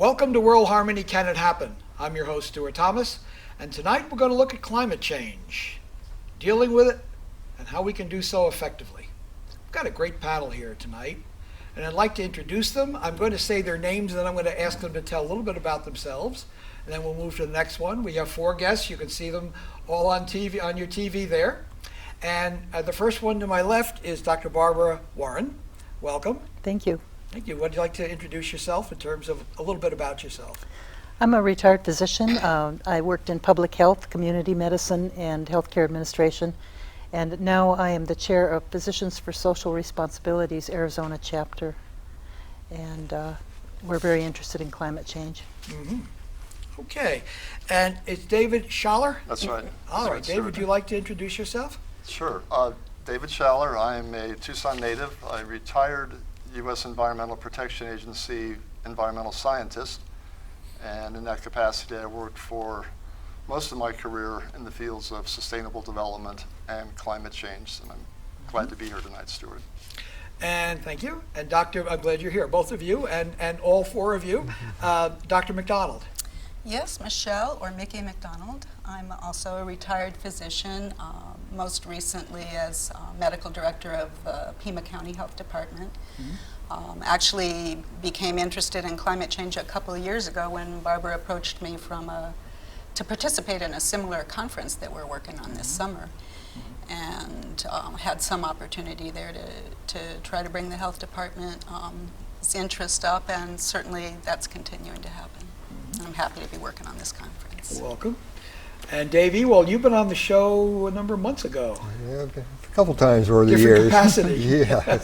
Welcome to World Harmony Can It Happen? I'm your host, Stuart Thomas, and tonight we're going to look at climate change, dealing with it, and how we can do so effectively. We've got a great panel here tonight, and I'd like to introduce them. I'm going to say their names, and then I'm going to ask them to tell a little bit about themselves, and then we'll move to the next one. We have 4 guests. You can see them all on TV, on your TV there. And the first one to my left is Dr. Barbara Warren. Welcome. Thank you. Thank you. Would you like to introduce yourself in terms of a little bit about yourself? I'm a retired physician. I worked in public health, community medicine, and healthcare administration. And now I am the chair of Physicians for Social Responsibility's Arizona chapter. And we're very interested in climate change. Mm-hmm. Okay. And it's David Schaller? That's right. All right. David, would you like to introduce yourself? Sure. David Schaller. I'm a Tucson native. I retired U.S. Environmental Protection Agency environmental scientist. And in that capacity, I worked for most of my career in the fields of sustainable development and climate change. And I'm glad to be here tonight, Stuart. And thank you. And Dr., I'm glad you're here, both of you and all 4 of you. Dr. McDonald. Yes, Michelle, or Mickey McDonald. I'm also a retired physician, most recently as medical director of the Pima County Health Department. Actually became interested in climate change a couple of years ago when Barbara approached me to participate in a similar conference that we're working on this summer. And had some opportunity there to try to bring the health department's interest up, and certainly that's continuing to happen. I'm happy to be working on this conference. Welcome. And Dave Ewald, you've been on the show a number of months ago. Yeah, a couple times over the Different years. capacity. Yeah.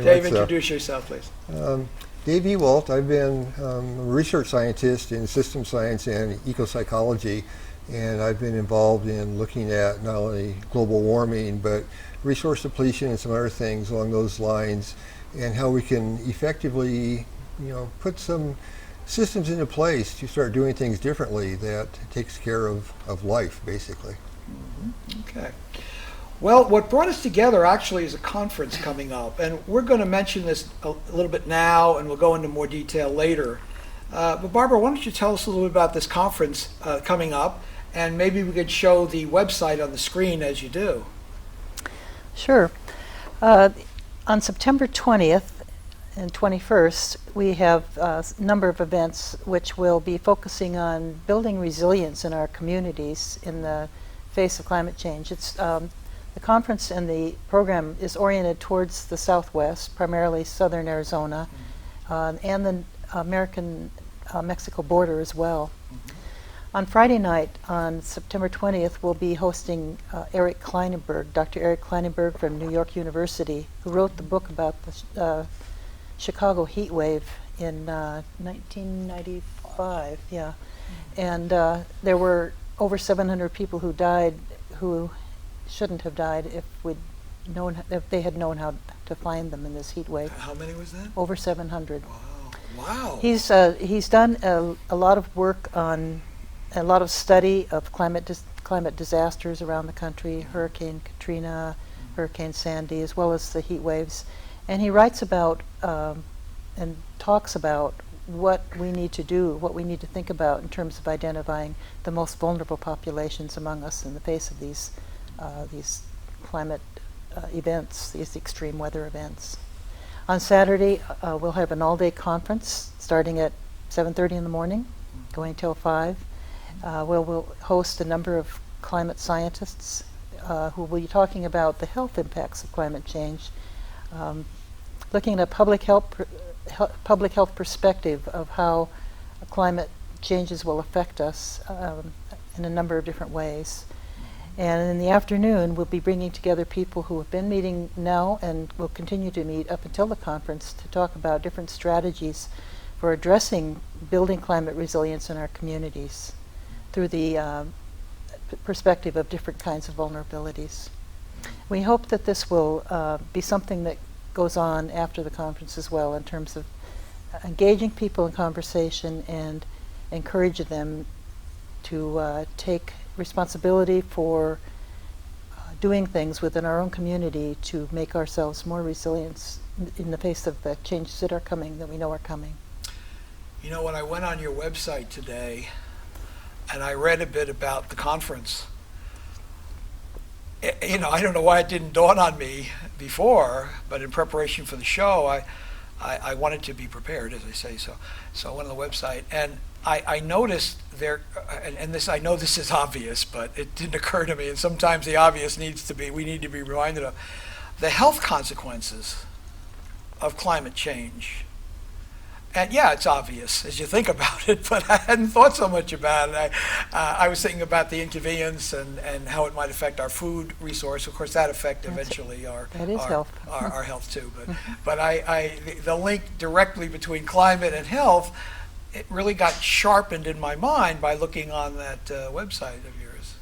Dave, introduce yourself, please. Dave Ewald. I've been a research scientist in system science and ecopsychology, and I've been involved in looking at not only global warming, but resource depletion and some other things along those lines, and how we can effectively, put some systems into place to start doing things differently that takes care of life, basically. Okay. Well, what brought us together actually is a conference coming up, and we're going to mention this a little bit now, and we'll go into more detail later. But Barbara, why don't you tell us a little bit about this conference coming up, and maybe we could show the website on the screen as you do. Sure. On September 20th and 21st, we have a number of events which will be focusing on building resilience in our communities in the face of climate change. The conference and the program is oriented towards the Southwest, primarily southern Arizona, and the American-Mexico border as well. On Friday night, on September 20th, we'll be hosting Eric Kleinenberg, Dr. Eric Kleinenberg from New York University, who wrote the book about the Chicago heat wave in 1995. Yeah, and there were over 700 people who died who shouldn't have died if they had known how to find them in this heat wave. How many was that? Over 700. Wow. He's done a lot of work on a lot of study of climate disasters around the country, Hurricane Katrina, Hurricane Sandy, as well as the heat waves. And he writes about and talks about what we need to do, what we need to think about in terms of identifying the most vulnerable populations among us in the face of these climate events, these extreme weather events. On Saturday, we'll have an all-day conference starting at 7:30 in the morning, going till 5. We'll host a number of climate scientists who will be talking about the health impacts of climate change, looking at a public health perspective of how climate changes will affect us in a number of different ways. And in the afternoon, we'll be bringing together people who have been meeting now and will continue to meet up until the conference to talk about different strategies for addressing building climate resilience in our communities through the perspective of different kinds of vulnerabilities. We hope that this will be something that goes on after the conference as well, in terms of engaging people in conversation and encouraging them to take responsibility for doing things within our own community to make ourselves more resilient in the face of the changes that are coming, that we know are coming. You know, when I went on your website today and I read a bit about the conference, you know, I don't know why it didn't dawn on me before, but in preparation for the show, I wanted to be prepared, as I say. So I went on the website, and I noticed there, and this, I know this is obvious, but it didn't occur to me, and sometimes the obvious we need to be reminded of, the health consequences of climate change. And yeah, it's obvious as you think about it, but I hadn't thought so much about it. I was thinking about the inconvenience and how it might affect our food resource. Of course, that affect eventually our health too. But the link directly between climate and health, it really got sharpened in my mind by looking on that website of yours.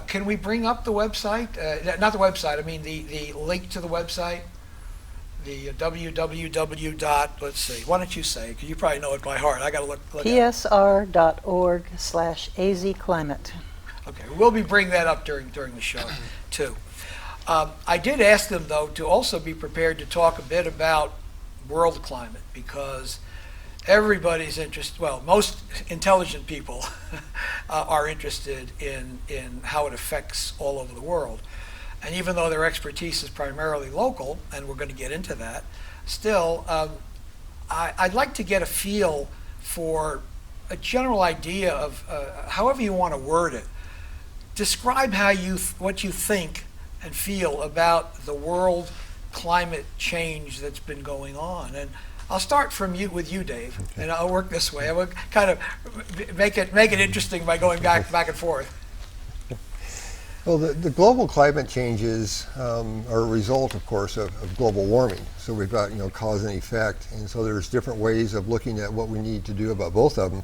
Can we bring up the website? Not the website. I mean the link to the website. The www. Let's see. Why don't you say? Because you probably know it by heart. I got to look. PSR.org/azclimate. Okay, we'll be bringing that up during the show too. I did ask them though to also be prepared to talk a bit about world climate, because everybody's interested. Well, most intelligent people are interested in how it affects all over the world. And even though their expertise is primarily local, and we're going to get into that, still, I'd like to get a feel for a general idea of, however you want to word it, describe what you think and feel about the world climate change that's been going on. And I'll start with you, Dave, okay. And I'll work this way. I will kind of make it interesting by going back and forth. Well, the global climate changes are a result, of course, of global warming. So we've got, cause and effect, and so there's different ways of looking at what we need to do about both of them.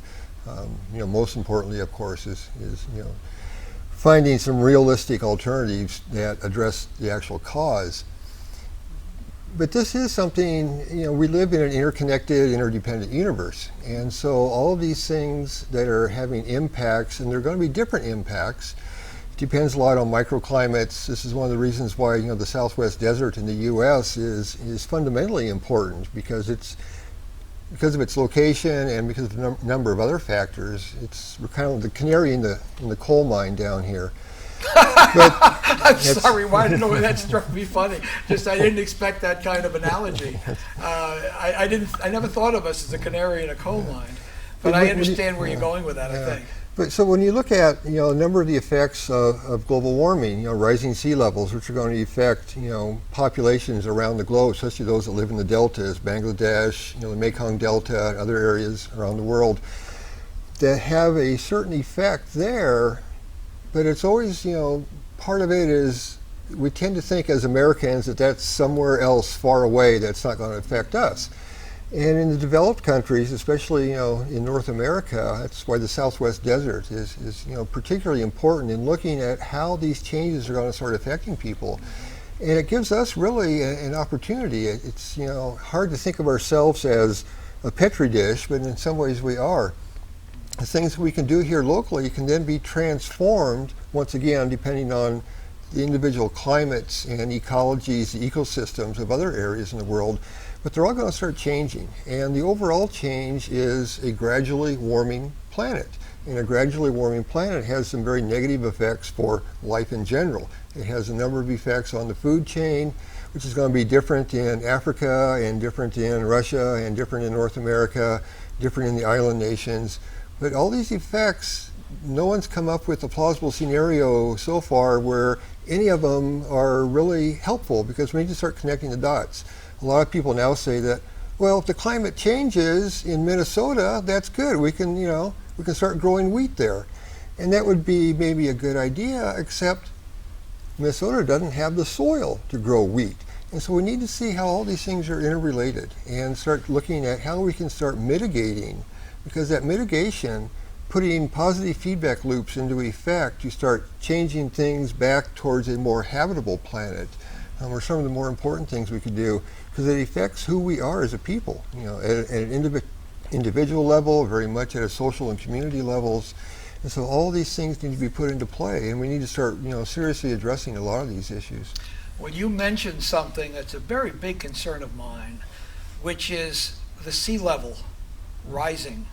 Most importantly, of course, is finding some realistic alternatives that address the actual cause. But this is something, we live in an interconnected, interdependent universe, and so all of these things that are having impacts, and they're going to be different impacts. Depends a lot on microclimates. This is one of the reasons why the Southwest desert in the U.S. is fundamentally important, because of its location and because of a number of other factors. We're kind of the canary in the coal mine down here. I'm sorry, why didn't know that struck me funny. I didn't expect that kind of analogy. I never thought of us as a canary in a coal mine, but I understand where you're going with that. I think. But so when you look at a number of the effects of global warming, rising sea levels, which are going to affect populations around the globe, especially those that live in the deltas, Bangladesh, the Mekong Delta, and other areas around the world, that have a certain effect there. But it's always part of it is we tend to think as Americans that that's somewhere else far away that's not going to affect us. And in the developed countries, especially in North America, that's why the Southwest desert is particularly important in looking at how these changes are going to start affecting people. And it gives us really an opportunity. It's hard to think of ourselves as a petri dish, but in some ways we are. The things we can do here locally can then be transformed, once again, depending on the individual climates and ecologies, the ecosystems of other areas in the world. But they're all going to start changing, and the overall change is a gradually warming planet. And a gradually warming planet has some very negative effects for life in general. It has a number of effects on the food chain, which is going to be different in Africa and different in Russia and different in North America, different in the island nations. But all these effects, no one's come up with a plausible scenario so far where any of them are really helpful, because we need to start connecting the dots. A lot of people now say that, well, if the climate changes in Minnesota, that's good. We can start growing wheat there. And that would be maybe a good idea, except Minnesota doesn't have the soil to grow wheat. And so we need to see how all these things are interrelated and start looking at how we can start mitigating, because that mitigation, putting positive feedback loops into effect, you start changing things back towards a more habitable planet, are some of the more important things we could do, because it affects who we are as a people, at an individual level, very much at a social and community levels. And so all these things need to be put into play, and we need to start, seriously addressing a lot of these issues. Well, you mentioned something that's a very big concern of mine, which is the sea level rising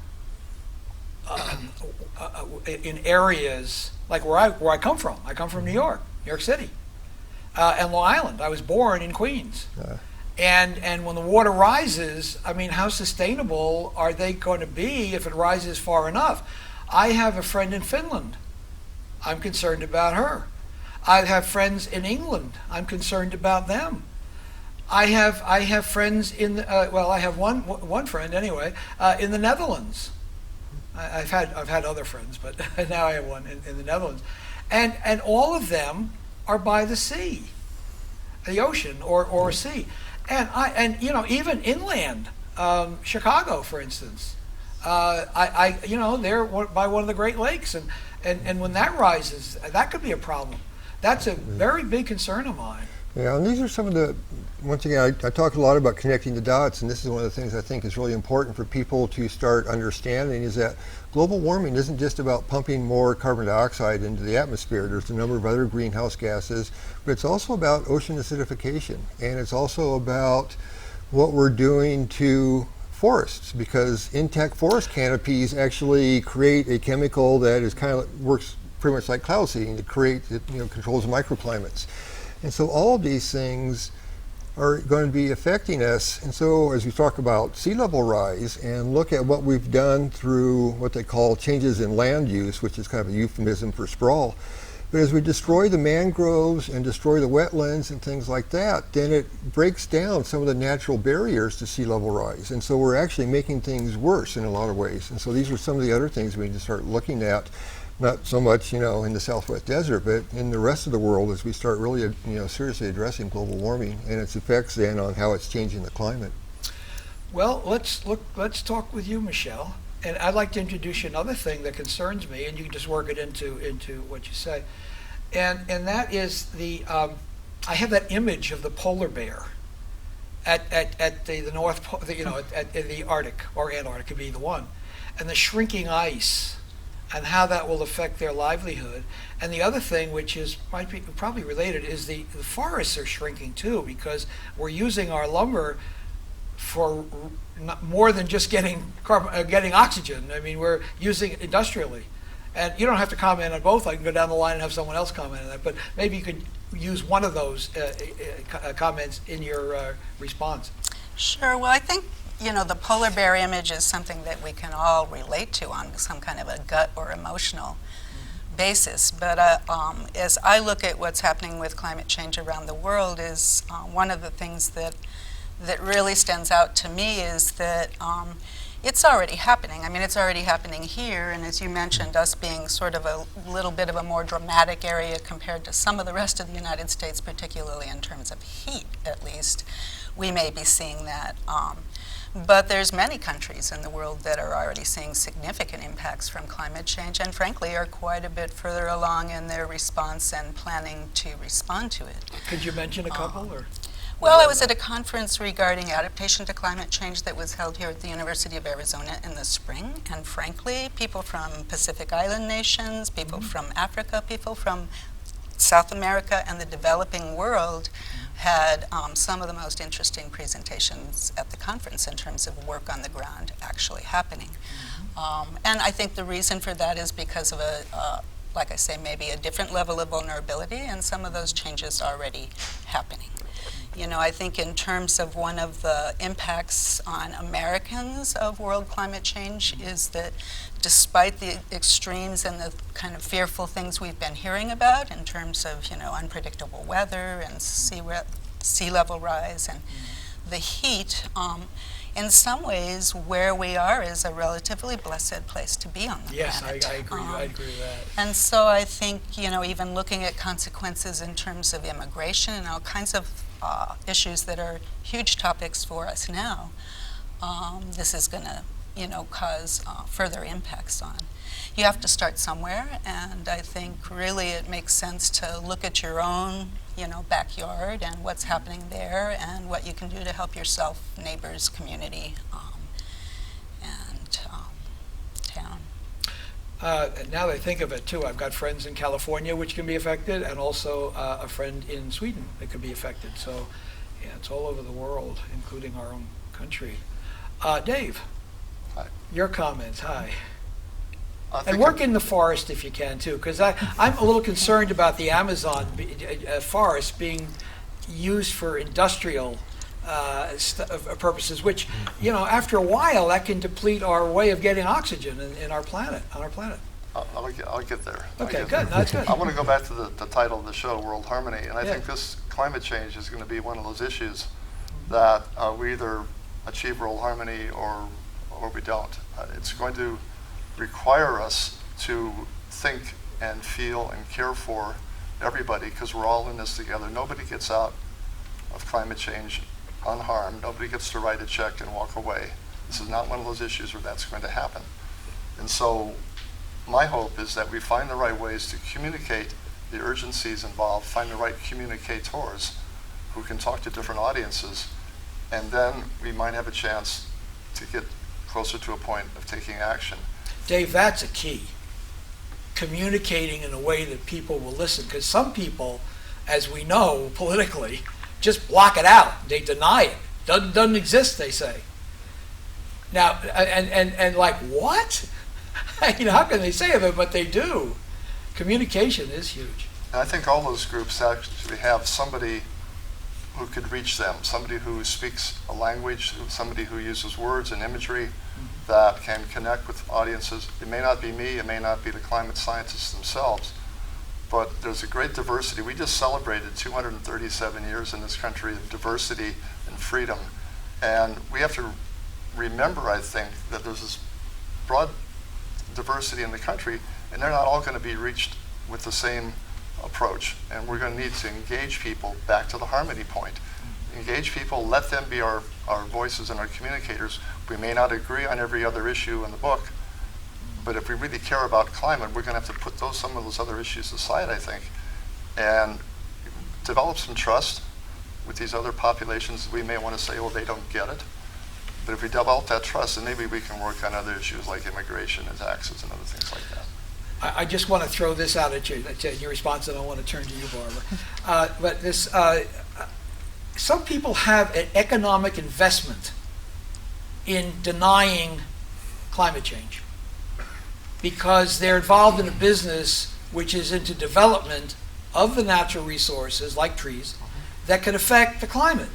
in areas like where I come from. I come from New York City, and Long Island. I was born in Queens. And when the water rises, I mean, how sustainable are they going to be if it rises far enough? I have a friend in Finland. I'm concerned about her. I have friends in England. I'm concerned about them. I have friends in I have one friend anyway in the Netherlands. I've had other friends, but now I have one in the Netherlands, and all of them are by the sea, the ocean or sea, and you know, even inland, Chicago, for instance, they're by one of the Great Lakes, and when that rises, that could be a problem. That's a very big concern of mine. Yeah, and these are some of the, once again, I talk a lot about connecting the dots, and this is one of the things I think is really important for people to start understanding, is that global warming isn't just about pumping more carbon dioxide into the atmosphere. There's a number of other greenhouse gases, but it's also about ocean acidification, and it's also about what we're doing to forests, because intact forest canopies actually create a chemical that is kind of works pretty much like cloud seeding. It controls microclimates. And so all of these things are going to be affecting us. And so as we talk about sea level rise and look at what we've done through what they call changes in land use, which is kind of a euphemism for sprawl, but as we destroy the mangroves and destroy the wetlands and things like that, then it breaks down some of the natural barriers to sea level rise. And so we're actually making things worse in a lot of ways. And so these are some of the other things we need to start looking at, not so much, in the Southwest desert, but in the rest of the world, as we start really, seriously addressing global warming and its effects then on how it's changing the climate. Well, let's talk with you, Michelle. And I'd like to introduce you another thing that concerns me, and you can just work it into what you say. And that is I have that image of the polar bear at the North Pole, at the Arctic or Antarctic, could be either one, and the shrinking ice, and how that will affect their livelihood. And the other thing, which might be probably related, is the forests are shrinking too, because we're using our lumber for more than just getting oxygen. I mean, we're using it industrially. And you don't have to comment on both. I can go down the line and have someone else comment on that. But maybe you could use one of those comments in your response. Sure. Well, I think the polar bear image is something that we can all relate to on some kind of a gut or emotional basis. But as I look at what's happening with climate change around the world, is one of the things that really stands out to me is that it's already happening. I mean, it's already happening here, and as you mentioned, us being sort of a little bit of a more dramatic area compared to some of the rest of the United States, particularly in terms of heat, at least, we may be seeing that. But there's many countries in the world that are already seeing significant impacts from climate change, and frankly are quite a bit further along in their response and planning to respond to it. Could you mention a couple? Well, I was at a conference regarding adaptation to climate change that was held here at the University of Arizona in the spring, and frankly, people from Pacific Island nations, people from Africa, people from South America and the developing world had some of the most interesting presentations at the conference in terms of work on the ground actually happening. And I think the reason for that is because of like I say, maybe a different level of vulnerability, and some of those changes already happening. I think in terms of one of the impacts on Americans of world climate change is that despite the extremes and the kind of fearful things we've been hearing about in terms of, unpredictable weather and sea level rise and the heat, in some ways where we are is a relatively blessed place to be on the planet. Yes, I agree. I agree with that. And so I think, even looking at consequences in terms of immigration and all kinds of issues that are huge topics for us now, this is going to, cause further impacts on. You have to start somewhere, and I think really it makes sense to look at your own, backyard and what's happening there, and what you can do to help yourself, neighbors, community, and town. Now that I think of it too, I've got friends in California which can be affected, and also a friend in Sweden that could be affected. So, yeah, it's all over the world, including our own country. Dave, Hi. your comments. Hi. I And think work in the forest if you can too, because I'm a little concerned about the Amazon forest being used for industrial purposes, which, you know, after a while that can deplete our way of getting oxygen in our planet, on our planet. I'll get there. Okay, good. No, that's good. I want to go back to the title of the show, World Harmony, and I Yeah. think this climate change is going to be one of those issues that we either achieve world harmony or we don't. It's going to require us to think and feel and care for everybody, because we're all in this together. Nobody gets out of climate change unharmed. Nobody gets to write a check and walk away. This is not one of those issues where that's going to happen. And so my hope is that we find the right ways to communicate the urgencies involved, find the right communicators who can talk to different audiences, and then we might have a chance to get closer to a point of taking action. Dave, that's a key. Communicating in a way that people will listen, because some people, as we know politically, just block it out. They deny it. Doesn't exist, they say. Now, and like, what? You know, how can they say it, but they do. Communication is huge. And I think all those groups actually have somebody who could reach them, somebody who speaks a language, somebody who uses words and imagery that can connect with audiences. It may not be me, it may not be the climate scientists themselves, but there's a great diversity. We just celebrated 237 years in this country of diversity and freedom. And we have to remember, I think, that there's this broad diversity in the country, and they're not all going to be reached with the same approach. And we're going to need to engage people back to the harmony point. Engage people, let them be our voices and our communicators. We may not agree on every other issue in the book, but if we really care about climate, we're going to have to put some of those other issues aside, I think, and develop some trust with these other populations. We may want to say, well, they don't get it. But if we develop that trust, then maybe we can work on other issues like immigration and taxes and other things like that. I just want to throw this out at you, your response, and I want to turn to you, Barbara. But this, some people have an economic investment in denying climate change because they're involved in a business which is into development of the natural resources, like trees, that could affect the climate.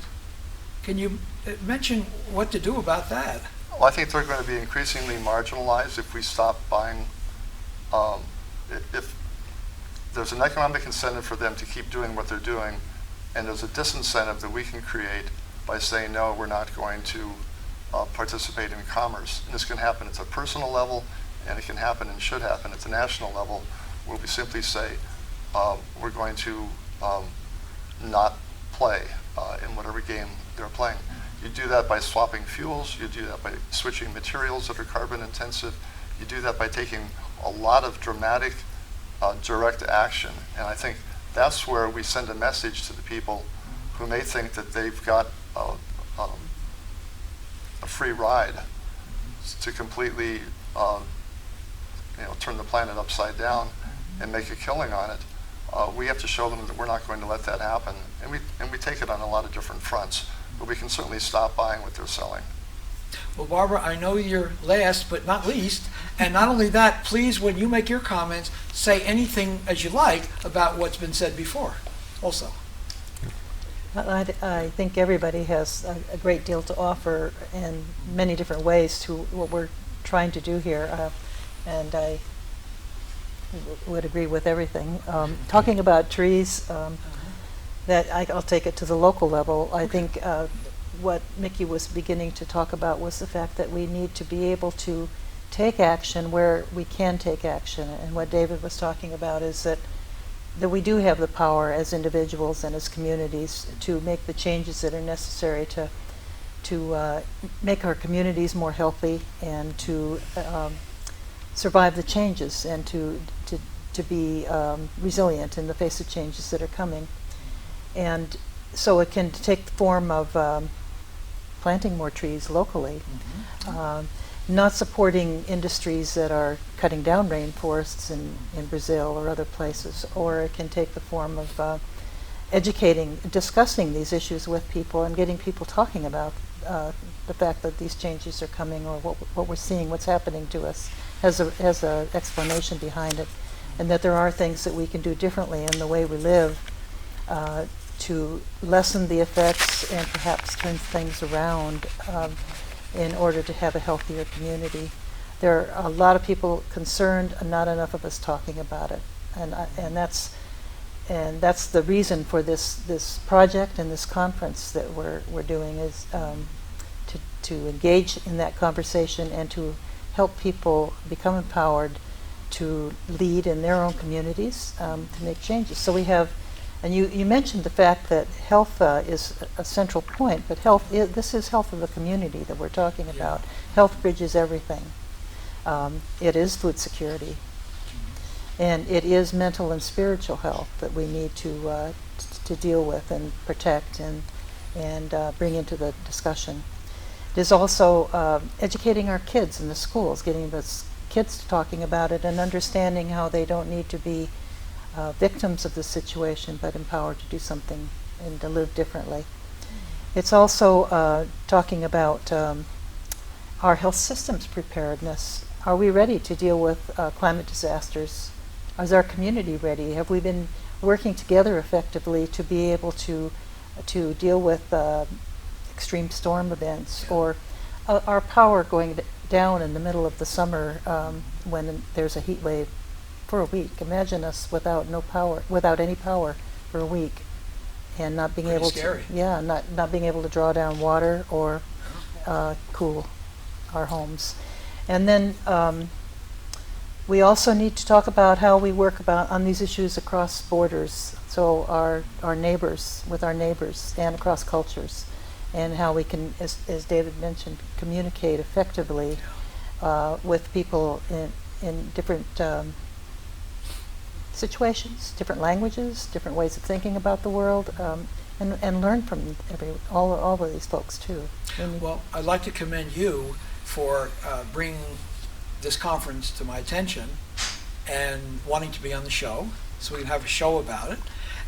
Can you mention what to do about that? Well, I think they're going to be increasingly marginalized if we stop buying. If there's an economic incentive for them to keep doing what they're doing, and there's a disincentive that we can create by saying, no, we're not going to participate in commerce. And this can happen at a personal level, and it can happen and should happen at the national level, where we simply say, we're going to not play in whatever game they're playing. You do that by swapping fuels, you do that by switching materials that are carbon intensive, you do that by taking a lot of dramatic, direct action. And I think that's where we send a message to the people who may think that they've got a free ride to completely turn the planet upside down and make a killing on it. We have to show them that we're not going to let that happen. And we take it on a lot of different fronts, but we can certainly stop buying what they're selling. Well, Barbara, I know you're last but not least, and not only that, please, when you make your comments, say anything as you like about what's been said before also. I think everybody has a great deal to offer in many different ways to what we're trying to do here, and I would agree with everything. Talking about trees, I'll take it to the local level. I think what Mickey was beginning to talk about was the fact that we need to be able to take action where we can take action. And what David was talking about is that we do have the power as individuals and as communities to make the changes that are necessary to make our communities more healthy and to survive the changes and to be resilient in the face of changes that are coming. And so it can take the form of planting more trees locally, not supporting industries that are cutting down rainforests in Brazil or other places, or it can take the form of educating, discussing these issues with people and getting people talking about the fact that these changes are coming, or what we're seeing, what's happening to us, has a explanation behind it, and that there are things that we can do differently in the way we live to lessen the effects and perhaps turn things around in order to have a healthier community. There are a lot of people concerned and not enough of us talking about it, and that's the reason for this project and this conference that we're doing, is to engage in that conversation and to help people become empowered to lead in their own communities, to make changes. So we have, and you mentioned the fact that health is a central point, but this is health of the community that we're talking about. Health bridges everything. It is food security, and it is mental and spiritual health that we need to deal with and protect and bring into the discussion. It is also educating our kids in the schools, getting the kids talking about it and understanding how they don't need to be victims of the situation, but empowered to do something and to live differently. It's also talking about our health systems preparedness. Are we ready to deal with climate disasters? Is our community ready? Have we been working together effectively to be able to deal with extreme storm events, or our power going down in the middle of the summer when there's a heat wave for a week? Imagine us without any power for a week, and not being able scary. to not being able to draw down water or cool our homes. And then we also need to talk about how we work on these issues across borders, so our neighbors, with our neighbors, and across cultures, and how we can, as David mentioned, communicate effectively with people in different situations, different languages, different ways of thinking about the world, and learn from all of these folks too. Well, I'd like to commend you for bringing this conference to my attention and wanting to be on the show, so we can have a show about it.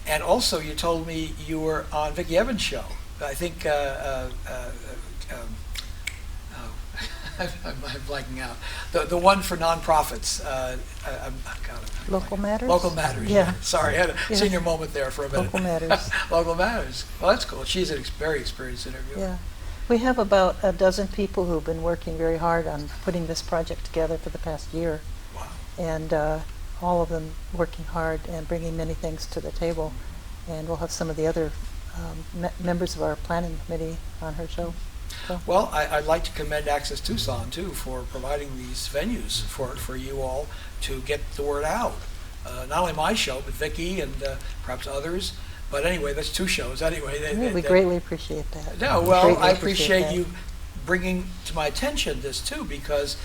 And also, you told me you were on Vicki Evans' show. I think I'm blanking out. The one for nonprofits. Local Matters? Local Matters. Yeah. Sorry, I had a senior moment there for a minute. Local Matters. Local Matters. Well, that's cool. She's a very experienced interviewer. Yeah. We have about a dozen people who've been working very hard on putting this project together for the past year. Wow. And all of them working hard and bringing many things to the table. And we'll have some of the other members of our planning committee on her show. So. Well, I'd like to commend Access Tucson, too, for providing these venues for you all to get the word out. Not only my show, but Vicki and perhaps others. But anyway, that's two shows. Anyway, we greatly appreciate that. No, well, I appreciate you bringing to my attention this, too, because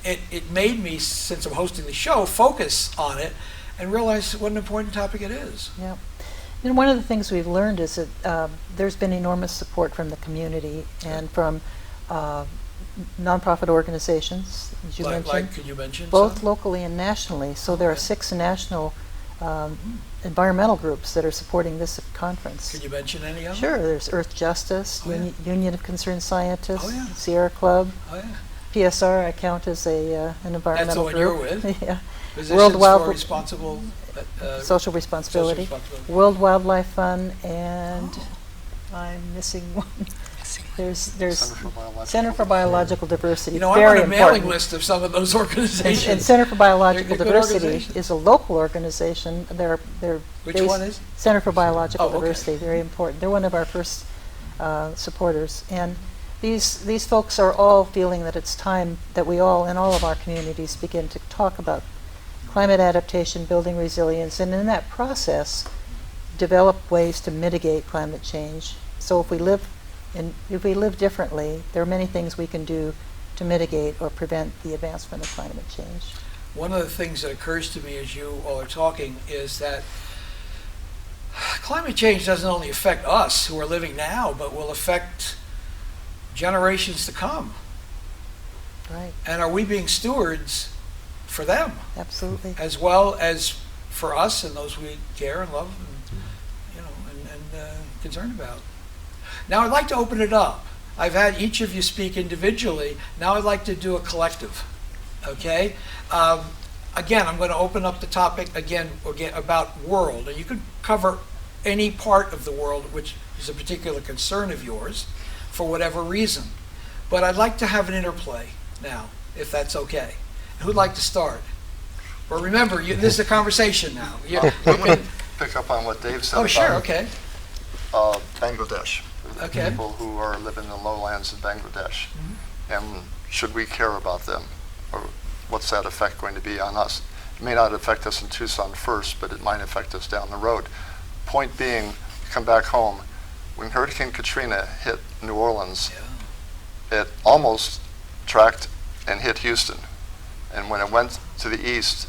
it made me, since I'm hosting the show, focus on it and realize what an important topic it is. Yeah. And one of the things we've learned is that there's been enormous support from the community and from nonprofit organizations, as you mentioned. Like, could you mention both some? Locally and nationally. So there are 6 national environmental groups that are supporting this conference. Can you mention any of them? Sure. There's Earth Justice, Union of Concerned Scientists, Sierra Oh, Club, yeah. PSR. I count as an environmental That's the one group. you're with? Yeah. Physicians for Responsible Social Responsibility, World Wildlife Fund, and I'm missing one. There's Center for Biological Diversity. You know, very I'm on a important. mailing list of some of those organizations. And Center for Biological They're good Diversity organizations. is a local organization. They're Which based- one is? Center for Biological Oh, okay. Diversity. Very important. They're one of our first supporters. And these folks are all feeling that it's time that we all, in all of our communities, begin to talk about climate adaptation, building resilience, and in that process, develop ways to mitigate climate change. So if we live differently, there are many things we can do to mitigate or prevent the advancement of climate change. One of the things that occurs to me as you all are talking is that climate change doesn't only affect us who are living now, but will affect generations to come. Right. And are we being stewards for them, Absolutely. as well as for us and those we care and love? And, concerned about. Now I'd like to open it up. I've had each of you speak individually. Now I'd like to do a collective. Okay? Again, I'm going to open up the topic again about world. And you could cover any part of the world which is a particular concern of yours for whatever reason. But I'd like to have an interplay now, if that's okay. Who'd like to start? Well, remember, this is a conversation now. I'm going to pick up on what Dave said Oh, about sure, okay. Bangladesh. Okay. People who are living in the lowlands in Bangladesh. And should we care about them? Or what's that effect going to be on us? It may not affect us in Tucson first, but it might affect us down the road. Point being, come back home, when Hurricane Katrina hit New Orleans, it almost tracked and hit Houston. And when it went to the east,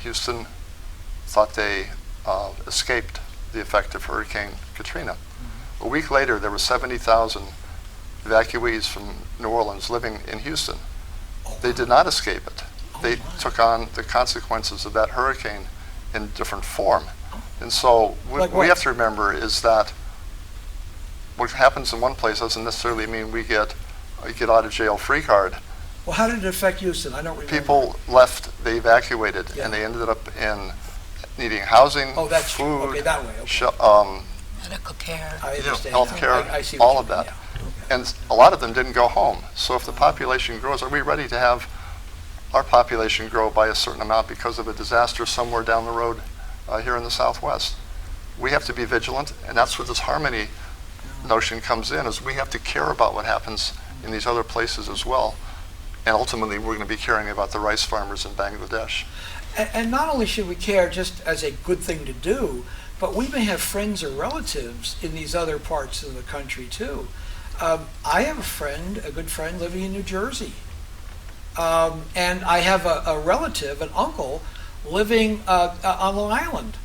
Houston thought they escaped the effect of Hurricane Katrina. A week later, there were 70,000 evacuees from New Orleans living in Houston. They did not escape it. They took on the consequences of that hurricane in different form. And so what we have to remember is that what happens in one place doesn't necessarily mean we get a get out of jail free card. Well, how did it affect Houston? I don't remember. People left, they evacuated, and they ended up in needing housing, that's food, okay, that way. Okay. Medical care. I understand. health care, I see all what of you mean, that. yeah. Okay. And a lot of them didn't go home. So if the population grows, are we ready to have our population grow by a certain amount because of a disaster somewhere down the road here in the Southwest? We have to be vigilant, and that's where this harmony notion comes in, is we have to care about what happens in these other places as well. And ultimately, we're going to be caring about the rice farmers in Bangladesh. And not only should we care just as a good thing to do, but we may have friends or relatives in these other parts of the country too. I have a good friend living in New Jersey. And I have a relative, an uncle, living on Long Island.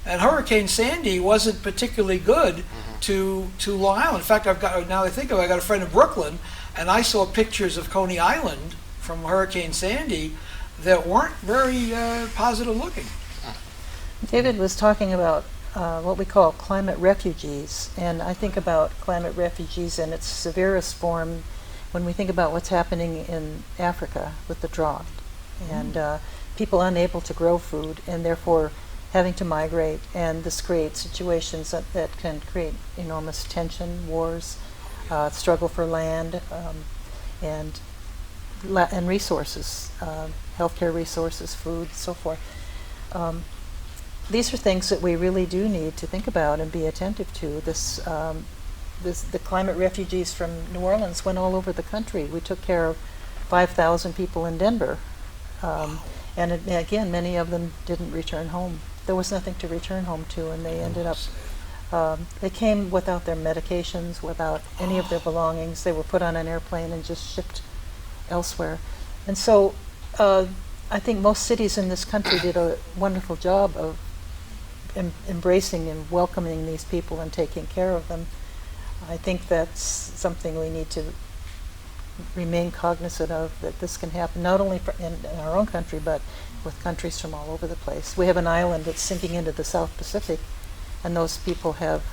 And Hurricane Sandy wasn't particularly good to Long Island. In fact, now I think of it, I got a friend in Brooklyn, and I saw pictures of Coney Island from Hurricane Sandy that weren't very positive looking. David was talking about what we call climate refugees, and I think about climate refugees in its severest form when we think about what's happening in Africa with the drought and people unable to grow food and therefore having to migrate, and this creates situations that can create enormous tension, wars, struggle for land, and resources, healthcare resources, food, so forth. These are things that we really do need to think about and be attentive to. The climate refugees from New Orleans went all over the country. We took care of 5,000 people in Denver. And again, many of them didn't return home. There was nothing to return home to, and they ended up, they came without their medications, without any of their belongings. They were put on an airplane and just shipped elsewhere. And so I think most cities in this country did a wonderful job of embracing and welcoming these people and taking care of them. I think that's something we need to remain cognizant of, that this can happen not only in our own country, but with countries from all over the place. We have an island that's sinking into the South Pacific, and those people have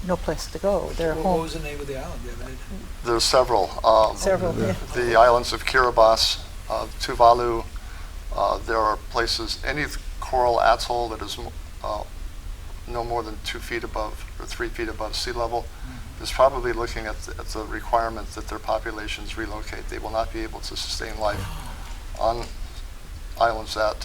no place to go. They're home. What was the name of the island? There's several. Several, yeah. The islands of Kiribati, Tuvalu, there are places, any coral atoll that is no more than 2 feet above or 3 feet above sea level is probably looking at the requirement that their populations relocate. They will not be able to sustain life on islands that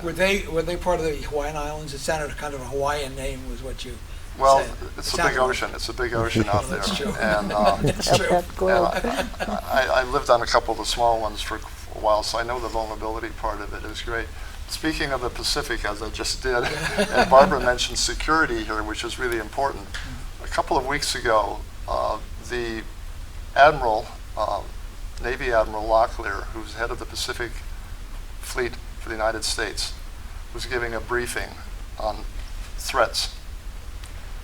were they part of the Hawaiian Islands? It sounded kind of a Hawaiian name, was what you well, said. it's a big ocean. It's a big ocean out there. That's true. And, That's true. I lived on a couple of the small ones for a while, so I know the vulnerability part of it is great. Speaking of the Pacific, as I just did, and Barbara mentioned security here, which is really important. A couple of weeks ago, the Admiral, Navy Admiral Locklear, who's head of the Pacific Fleet for the United States, was giving a briefing on threats.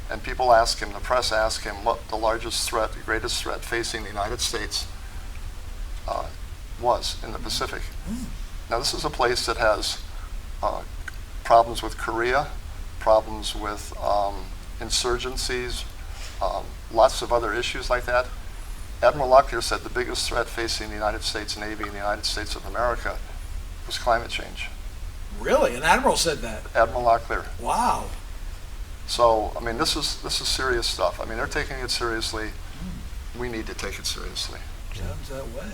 And people ask him, the press asked him, what the largest threat, the greatest threat facing the United States was in the Pacific. Now, this is a place that has problems with Korea, problems with insurgencies, lots of other issues like that. Admiral Locklear said the biggest threat facing the United States Navy and the United States of America was climate change. Really? An admiral said that? Admiral Locklear. Wow. So, I mean, this is serious stuff. I mean, they're taking it seriously. We need to take it seriously. Sounds that way.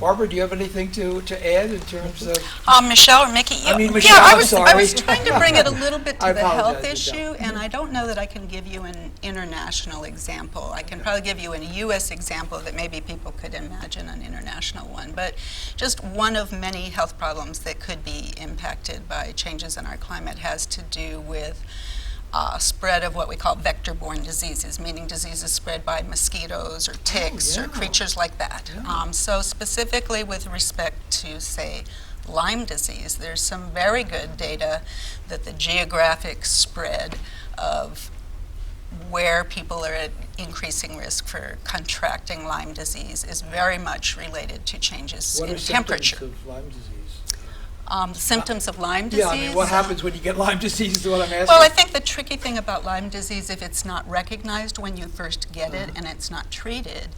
Barbara, do you have anything to add in terms of? Michelle or Mickey? Michelle, I I'm was sorry. trying to bring it a little bit I to the health apologize, Michelle. issue, and I don't know that I can give you an international example. I can probably give you a U.S. example that maybe people could imagine an international one, but just one of many health problems that could be impacted by changes in our climate has to do with spread of what we call vector-borne diseases, meaning diseases spread by mosquitoes or ticks or creatures like that. So specifically with respect to, say, Lyme disease, there's some very good data that the geographic spread of where people are at increasing risk for contracting Lyme disease is very much related to changes in temperature. What are symptoms of Lyme disease? Symptoms of Lyme disease? Yeah, I mean, what happens when you get Lyme disease is what I'm asking. Well, I think the tricky thing about Lyme disease, if it's not recognized when you first get it and it's not treated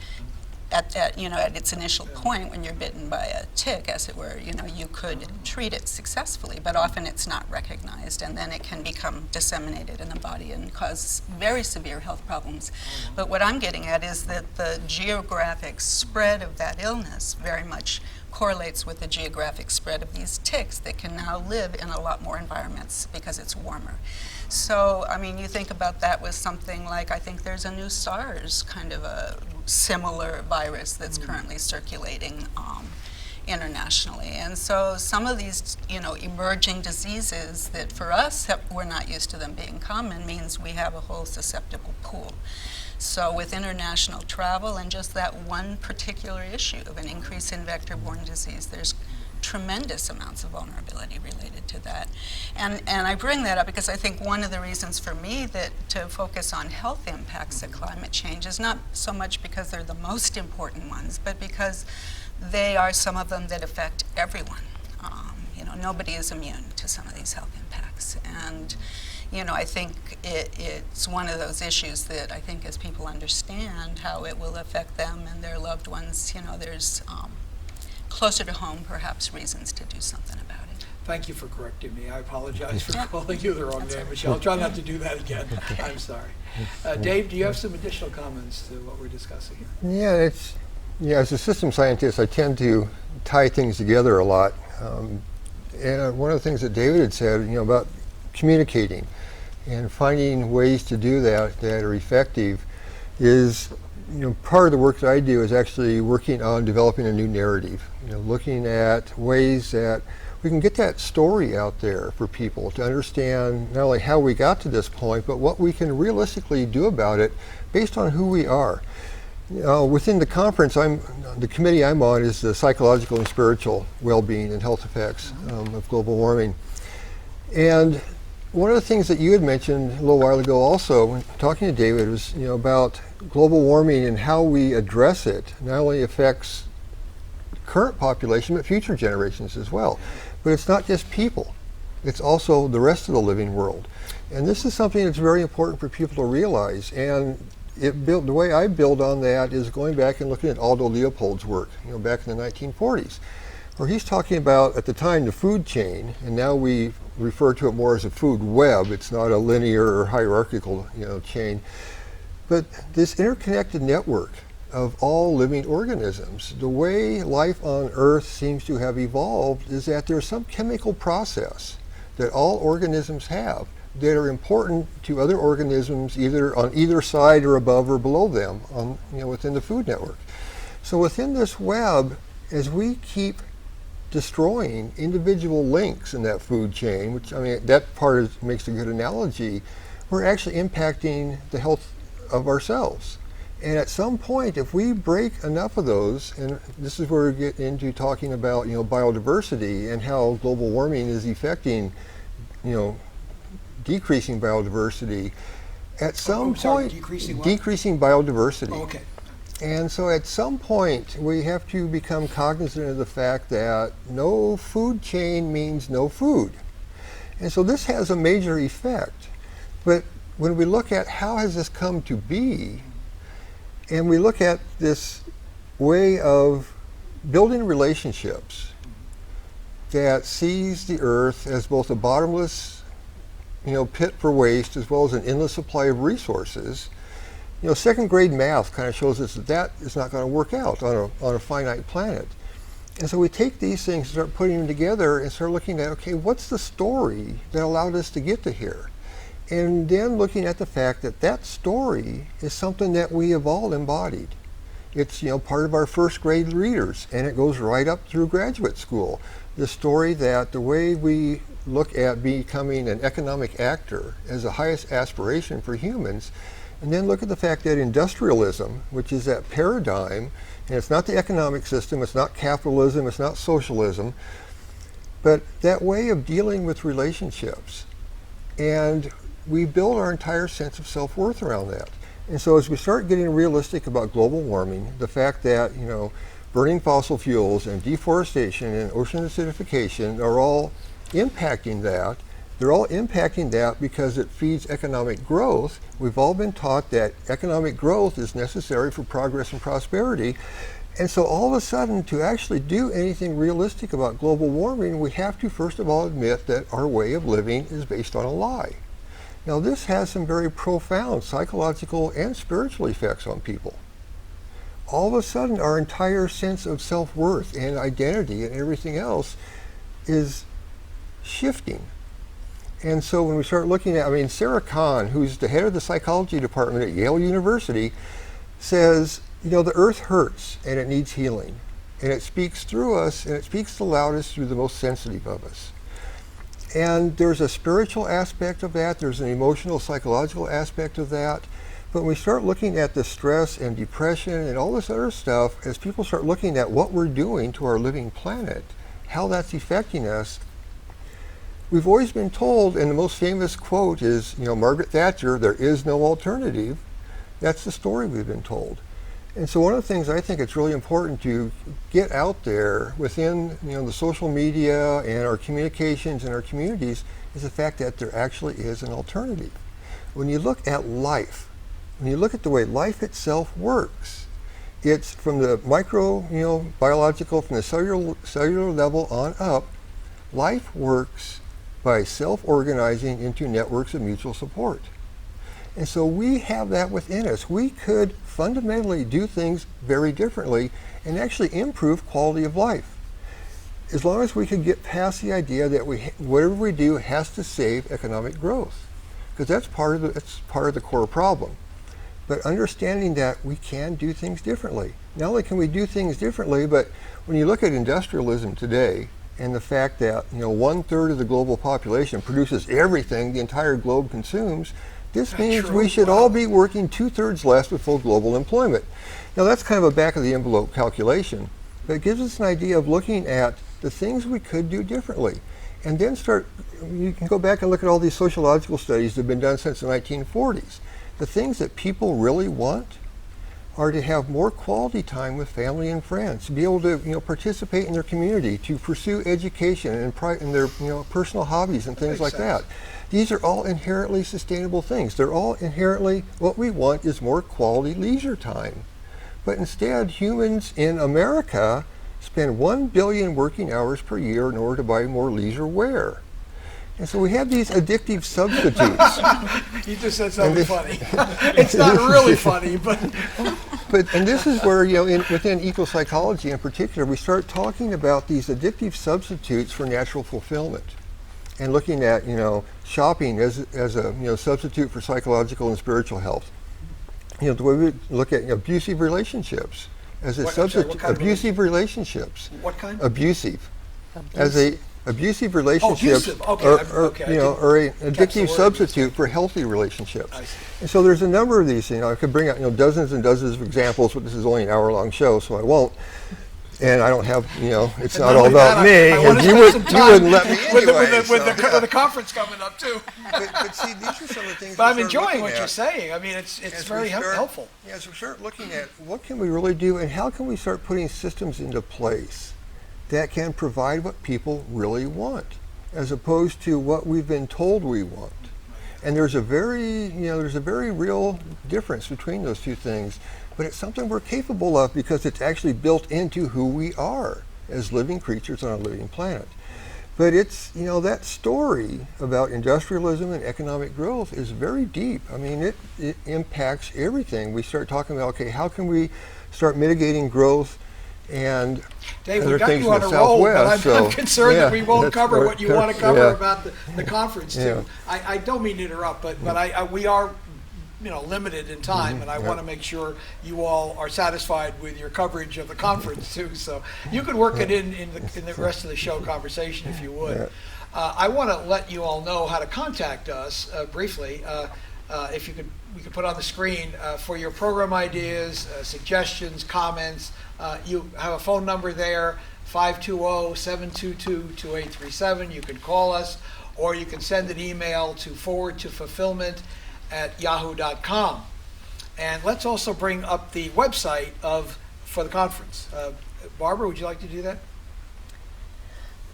at its initial point when you're bitten by a tick, as it were, you could treat it successfully, but often it's not recognized, and then it can become disseminated in the body and cause very severe health problems. But what I'm getting at is that the geographic spread of that illness very much correlates with the geographic spread of these ticks that can now live in a lot more environments because it's warmer. So, I mean, you think about that with something like, I think there's a new SARS kind of a similar virus that's currently circulating internationally. And so some of these, emerging diseases that for us, we're not used to them being common, means we have a whole susceptible pool. So with international travel and just that one particular issue of an increase in vector-borne disease, there's tremendous amounts of vulnerability related to that. And I bring that up because I think one of the reasons for me that to focus on health impacts of climate change is not so much because they're the most important ones, but because they are some of them that affect everyone. Nobody is immune to some of these health impacts. And I think it's one of those issues that I think as people understand how it will affect them and their loved ones, there's closer to home perhaps reasons to do something about it. Thank you for correcting me. I apologize for calling you the wrong name, Michelle. I'll try not to do that again. I'm sorry. Dave, do you have some additional comments to what we're discussing here? Yeah, as a system scientist, I tend to tie things together a lot. And one of the things that David had said, about communicating and finding ways to do that are effective is, part of the work that I do is actually working on developing a new narrative, looking at ways that we can get that story out there for people to understand not only how we got to this point, but what we can realistically do about it based on who we are. Within the conference, the committee I'm on is the psychological and spiritual well-being and health effects of global warming. And one of the things that you had mentioned a little while ago also when talking to David was about global warming and how we address it not only affects current population but future generations as well. But it's not just people, it's also the rest of the living world. And this is something that's very important for people to realize. And the way I build on that is going back and looking at Aldo Leopold's work, back in the 1940s, where he's talking about, at the time, the food chain, and now we refer to it more as a food web. It's not a linear or hierarchical, chain, but this interconnected network of all living organisms. The way life on Earth seems to have evolved is that there's some chemical process that all organisms have that are important to other organisms, either on either side or above or below them, within the food network. So within this web, as we keep destroying individual links in that food chain, which that part makes a good analogy, we're actually impacting the health of ourselves. And at some point, if we break enough of those, and this is where we get into talking about biodiversity and how global warming is affecting decreasing biodiversity, at some point, decreasing biodiversity. Oh, okay. And so at some point, we have to become cognizant of the fact that no food chain means no food. And so this has a major effect. But when we look at how has this come to be, and we look at this way of building relationships that sees the earth as both a bottomless, pit for waste as well as an endless supply of resources, second grade math kind of shows us that that is not going to work out on a finite planet. And so we take these things and start putting them together and start looking at, okay, what's the story that allowed us to get to here? And then looking at the fact that that story is something that we have all embodied. It's part of our first grade readers, and it goes right up through graduate school. The story that the way we look at becoming an economic actor as the highest aspiration for humans, and then look at the fact that industrialism, which is that paradigm, and it's not the economic system, it's not capitalism, it's not socialism, but that way of dealing with relationships. And we build our entire sense of self-worth around that. And so as we start getting realistic about global warming, the fact that, burning fossil fuels and deforestation and ocean acidification are all impacting that, they're all impacting that because it feeds economic growth. We've all been taught that economic growth is necessary for progress and prosperity. And so all of a sudden, to actually do anything realistic about global warming, we have to first of all admit that our way of living is based on a lie. Now this has some very profound psychological and spiritual effects on people. All of a sudden our entire sense of self-worth and identity and everything else is shifting. And so when we start looking at, Sarah Kahn, who's the head of the psychology department at Yale University, says, the earth hurts and it needs healing. And it speaks through us, and it speaks the loudest through the most sensitive of us. And there's a spiritual aspect of that, there's an emotional, psychological aspect of that. But when we start looking at the stress and depression and all this other stuff, as people start looking at what we're doing to our living planet, how that's affecting us, we've always been told, and the most famous quote is, Margaret Thatcher, there is no alternative. That's the story we've been told. And so one of the things I think it's really important to get out there within the social media and our communications and our communities is the fact that there actually is an alternative. When you look at life, when you look at the way life itself works, it's from the micro, biological, from the cellular level on up, life works by self-organizing into networks of mutual support. And so we have that within us. We could fundamentally do things very differently and actually improve quality of life. As long as we could get past the idea that whatever we do has to save economic growth, because that's part of the core problem. But understanding that we can do things differently. Not only can we do things differently, but when you look at industrialism today and the fact that 1/3 of the global population produces everything the entire globe consumes, this means we should all be working 2/3 less with full global employment. Now that's kind of a back of the envelope calculation, but it gives us an idea of looking at the things we could do differently. And then you can go back and look at all these sociological studies that have been done since the 1940s. The things that people really want are to have more quality time with family and friends, to be able to participate in their community, to pursue education and their personal hobbies and things like that. These are all inherently sustainable things. They're all inherently, what we want is more quality leisure time. But instead, humans in America spend 1 billion working hours per year in order to buy more leisure wear. And so we have these addictive substitutes. You just said something funny. It's not really funny, but... And this is where, within eco-psychology in particular, we start talking about these addictive substitutes for natural fulfillment. And looking at, shopping as a substitute for psychological and spiritual health. The way we look at abusive relationships as a substitute. Abusive relationships. What kind? Abusive. As a abusive relationships are an addictive substitute for healthy relationships. And so there's a number of these things. I could bring out dozens and dozens of examples, but this is only an hour-long show, so I won't. And I don't have, it's not all about me. You wouldn't let me anyway. With the conference coming up, too. But see, these are some of the things. But I'm enjoying what you're saying. It's very helpful. As we start looking at what can we really do and how can we start putting systems into place that can provide what people really want. as opposed to what we've been told we want. And there's a very real difference between those two things, but it's something we're capable of because it's actually built into who we are as living creatures on a living planet. But it's, that story about industrialism and economic growth is very deep. I mean, it impacts everything. We start talking about, okay, how can we start mitigating growth and Dave, other we got things you in on the a roll, but I'm Southwest. concerned that we won't cover what you want to cover about the conference too. Yeah. I don't mean to interrupt, but we are limited in time, and I want to make sure you all are satisfied with your coverage of the conference too. So you could work it in the rest of the show conversation if you would. I want to let you all know how to contact us briefly. If we could put on the screen for your program ideas, suggestions, comments. You have a phone number there, 520-722-2837. You can call us, or you can send an email to forwardtofulfillment@yahoo.com. And let's also bring up the website for the conference. Barbara, would you like to do that?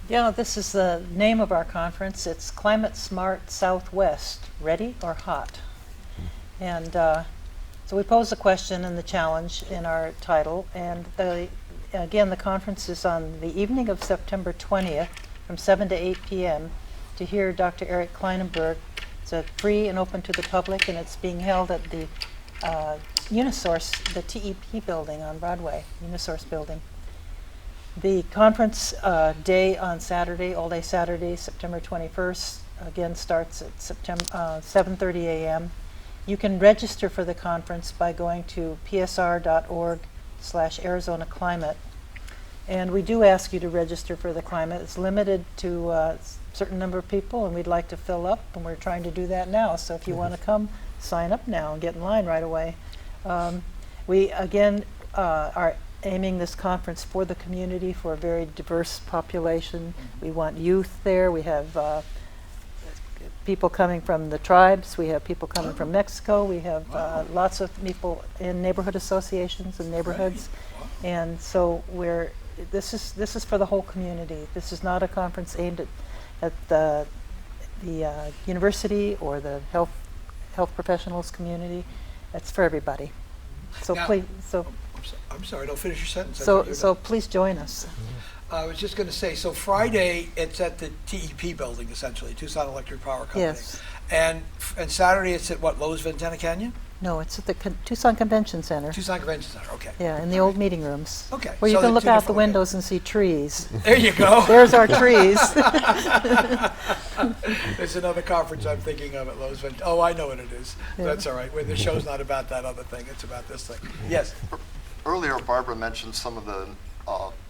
Yeah, this is the name of our conference. It's Climate Smart Southwest, Ready or Hot? And so we pose the question and the challenge in our title. And again, the conference is on the evening of September 20th from 7 to 8 p.m. to hear Dr. Eric Kleinenberg. It's free and open to the public, and it's being held at the Unisource, the TEP building on Broadway, Unisource building. The conference day on Saturday, all day Saturday, September 21st, again starts at 7:30 a.m. You can register for the conference by going to psr.org/Arizona Climate. And we do ask you to register for the climate. It's limited to a certain number of people, and we'd like to fill up, and we're trying to do that now. So if you want to come, sign up now and get in line right away. We, again, are aiming this conference for the community, for a very diverse population. We want youth there. We have people coming from the tribes. We have people coming from Mexico. We have lots of people in neighborhood associations and neighborhoods. And so this is for the whole community. This is not a conference aimed at the university or the health professionals community. It's for everybody. So now, please, I'm sorry, don't finish your sentence. So please join us. I was just going to say, so Friday it's at the TEP building, essentially, Tucson Electric Power Company. Yes. And Saturday it's at what, Lowe's Ventana Canyon? No, it's at the Tucson Convention Center. Tucson Convention Center, okay. Yeah, in the old meeting rooms. Okay. Where you So can the look two out the different windows and see trees. There you go. There's our trees. There's another conference I'm thinking of at Lowe's Ventana. Oh, I know what it is. Yeah. That's all right. The show's not about that other thing. It's about this thing. Yes. Earlier, Barbara mentioned some of the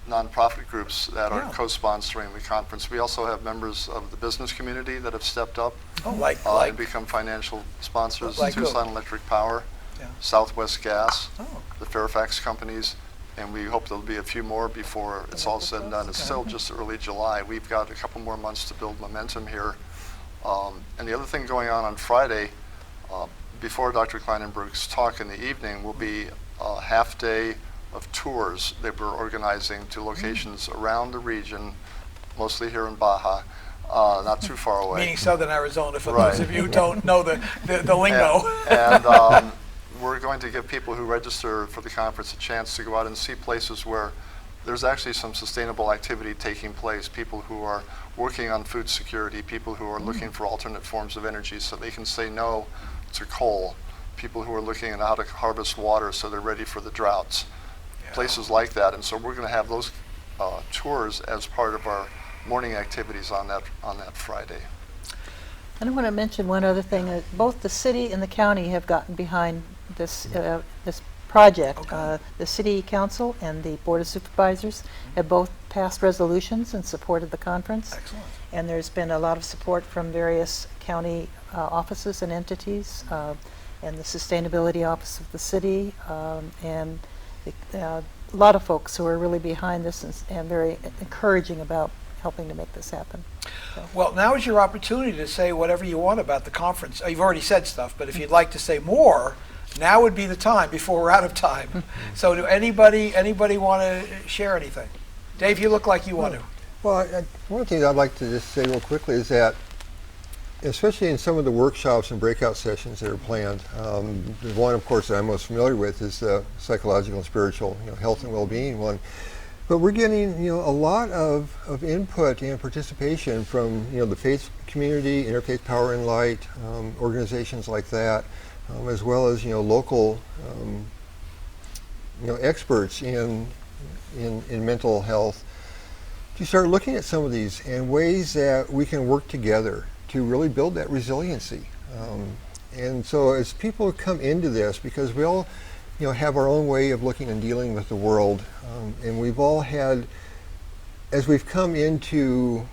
nonprofit groups that are Yeah. co-sponsoring the conference. We also have members of the business community that have stepped up Oh, like and become financial sponsors. Like who? Tucson Electric Power, Yeah. Southwest Gas, Oh. the Fairfax companies, and we hope there'll be a few more before it's all said and done. It's still just early July. We've got a couple more months to build momentum here. And the other thing going on Friday, before Dr. Kleinenberg's talk in the evening, will be a half day of tours that we're organizing to locations around the region, mostly here in Baja, not too far away. Meaning Southern Arizona, for Right. those of you who don't know the lingo. And we're going to give people who register for the conference a chance to go out and see places where there's actually some sustainable activity taking place, people who are working on food security, people who are looking for alternate forms of energy so they can say no to coal, people who are looking at how to harvest water so they're ready for the droughts. Places like that, and so we're going to have those tours as part of our morning activities on that Friday. And I want to mention one other thing. Both the city and the county have gotten behind this project. Okay. The city council and the board of supervisors have both passed resolutions in support of the conference. Excellent. And there's been a lot of support from various county offices and entities, and the sustainability office of the city, and a lot of folks who are really behind this and very encouraging about helping to make this happen. So. Well, now is your opportunity to say whatever you want about the conference. You've already said stuff, but if you'd like to say more, now would be the time before we're out of time. So do anybody want to share anything? Dave, you look like you want to. Well, one thing I'd like to just say real quickly is that, especially in some of the workshops and breakout sessions that are planned, the one, of course, that I'm most familiar with is the psychological and spiritual, health and well-being one. But we're getting, a lot of input and participation from, the faith community, Interfaith Power and Light, organizations like that, as well as, local, experts in mental health, to start looking at some of these and ways that we can work together to really build that resiliency. And so as people come into this, because we all have our own way of looking and dealing with the world, and we've all had, as we've come into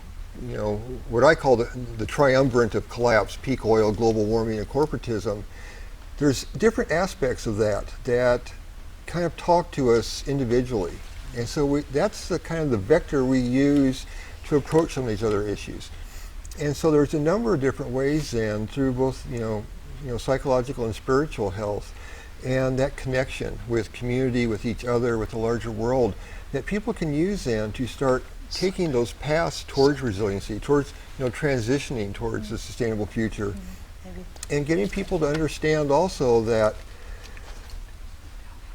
what I call the triumvirate of collapse: peak oil, global warming, and corporatism. There's different aspects of that kind of talk to us individually. And so that's the kind of the vector we use to approach some of these other issues. And so there's a number of different ways then, through both psychological and spiritual health, and that connection with community, with each other, with the larger world, that people can use then to start taking those paths towards resiliency, towards transitioning towards a sustainable future, and getting people to understand also that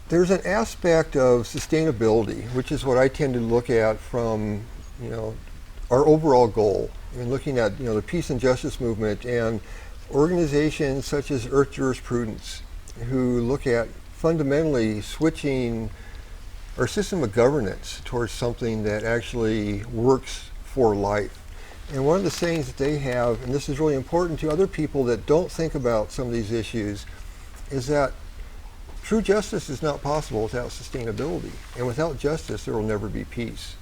there's an aspect of sustainability, which is what I tend to look at from our overall goal, and looking at the peace and justice movement and organizations such as Earth Jurisprudence, who look at fundamentally switching our system of governance towards something that actually works for life. And one of the sayings that they have, and this is really important to other people that don't think about some of these issues, is that true justice is not possible without sustainability. And without justice, there will never be peace.